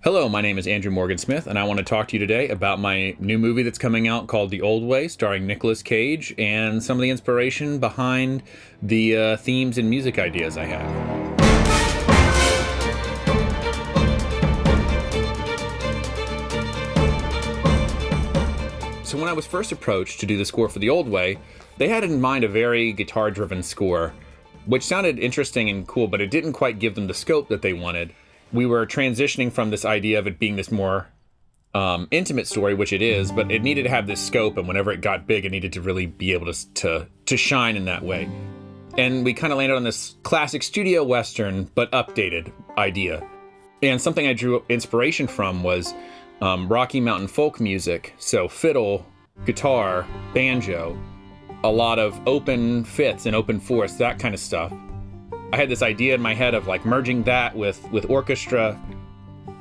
Hello, my name is Andrew Morgan Smith, and I want to talk to you today about my new movie that's coming out called The Old Way, starring Nicolas Cage, and some of the inspiration behind the themes and music ideas I have. So when I was first approached to do the score for The Old Way, they had in mind a very guitar-driven score, which sounded interesting and cool, but it didn't quite give them the scope that they wanted. We were transitioning from this idea of it being this more intimate story, which it is, but it needed to have this scope, and whenever it got big, it needed to really be able to shine in that way. And we kind of landed on this classic studio western, but updated idea. And something I drew inspiration from was Rocky Mountain folk music, so fiddle, guitar, banjo, a lot of open fifths and open fourths, that kind of stuff. I had this idea in my head of like merging that with orchestra.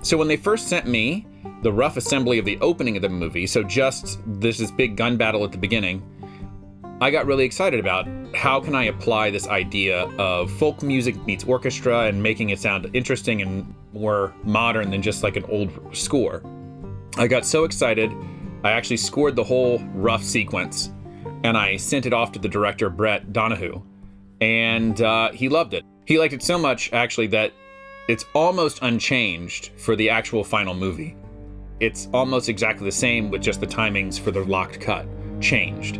So when they first sent me the rough assembly of the opening of the movie, so just this big gun battle at the beginning, I got really excited about how can I apply this idea of folk music meets orchestra and making it sound interesting and more modern than just like an old score. I got so excited, I actually scored the whole rough sequence and I sent it off to the director, Brett Donahue. And he loved it. He liked it so much, actually, that it's almost unchanged for the actual final movie. It's almost exactly the same, with just the timings for the locked cut changed.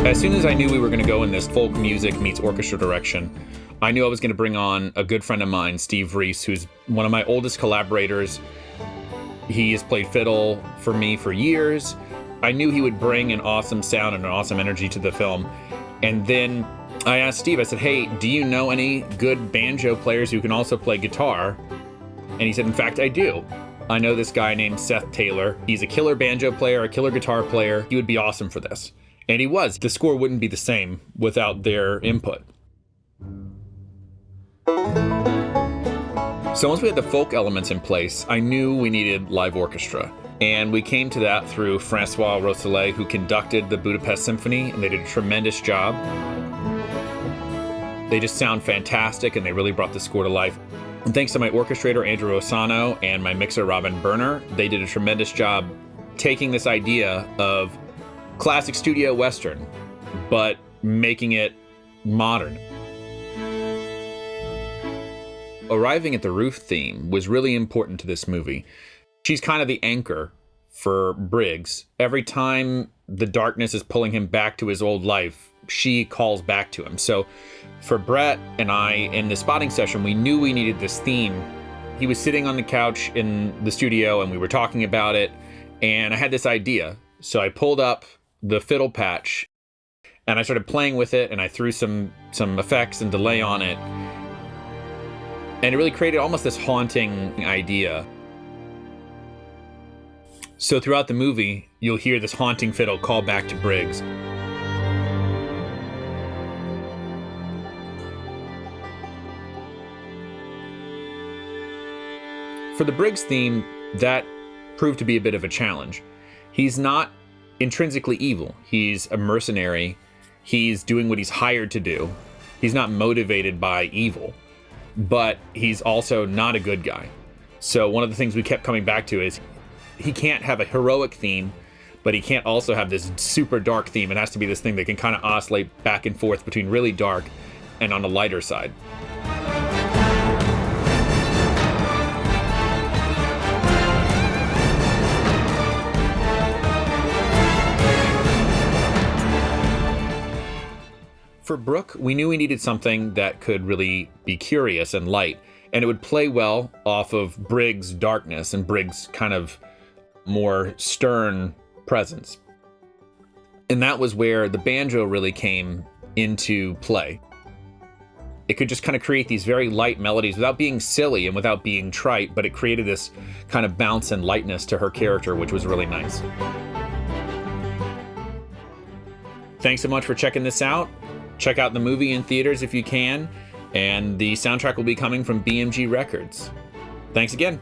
As soon as I knew we were going to go in this folk music meets orchestra direction, I knew I was going to bring on a good friend of mine, Steve Reese, who's one of my oldest collaborators. He has played fiddle for me for years. I knew he would bring an awesome sound and an awesome energy to the film. And then I asked Steve, I said, hey, do you know any good banjo players who can also play guitar? And he said, in fact, I do. I know this guy named Seth Taylor. He's a killer banjo player, a killer guitar player. He would be awesome for this. And he was. The score wouldn't be the same without their input. So once we had the folk elements in place, I knew we needed live orchestra. And we came to that through Francois Rosselet, who conducted the Budapest Symphony, and they did a tremendous job. They just sound fantastic, and they really brought the score to life. And thanks to my orchestrator, Andrew Osano, and my mixer, Robin Berner, they did a tremendous job taking this idea of classic studio western, but making it modern. Arriving at the roof theme was really important to this movie. She's kind of the anchor for Briggs. Every time the darkness is pulling him back to his old life, she calls back to him. So for Brett and I, in the spotting session, we knew we needed this theme. He was sitting on the couch in the studio and we were talking about it, and I had this idea. So I pulled up the fiddle patch and I started playing with it, and I threw some effects and delay on it. And it really created almost this haunting idea. So throughout the movie, you'll hear this haunting fiddle call back to Briggs. For the Briggs theme, that proved to be a bit of a challenge. He's not intrinsically evil. He's a mercenary. He's doing what he's hired to do. He's not motivated by evil, but he's also not a good guy. So one of the things we kept coming back to is he can't have a heroic theme, but he can't also have this super dark theme. It has to be this thing that can kind of oscillate back and forth between really dark and on the lighter side. For Brooke, we knew we needed something that could really be curious and light, and it would play well off of Briggs' darkness and Briggs' kind of more stern presence. And that was where the banjo really came into play. It could just kind of create these very light melodies without being silly and without being trite, but it created this kind of bounce and lightness to her character, which was really nice. Thanks so much for checking this out. Check out the movie in theaters if you can, and the soundtrack will be coming from BMG Records. Thanks again.